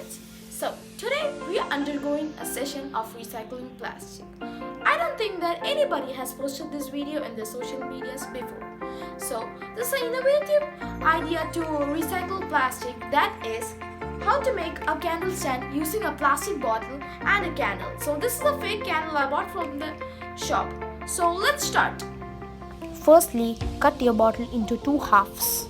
friends. So today we are undergoing a session of recycling plastic. I don't think that anybody has posted this video in their social medias before. So this is an innovative idea to recycle plastic, that is how to make a candle stand using a plastic bottle and a candle. So this is a fake candle I bought from the shop. So let's start. Firstly, cut your bottle into two halves.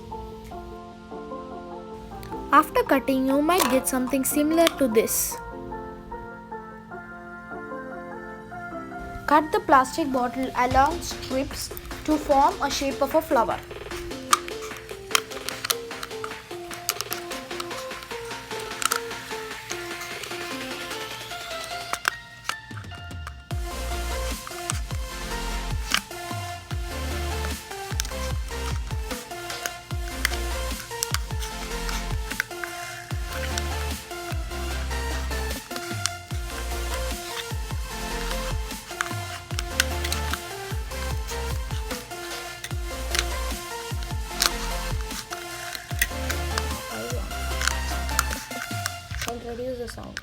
After cutting, you might get something similar to this. Cut the plastic bottle along strips to form a shape of a flower. I'll reduce the sound.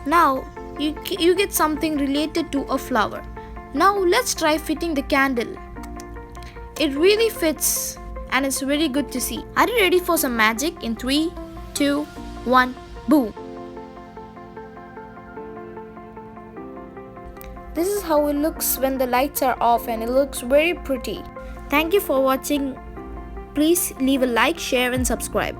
Now you get something related to a flower. Now let's try fitting the candle. It really fits and it's very good to see. Are you ready for some magic? In 3, 2, 1, boom! This is how it looks when the lights are off, and it looks very pretty. Thank you for watching. Please leave a like, share and subscribe.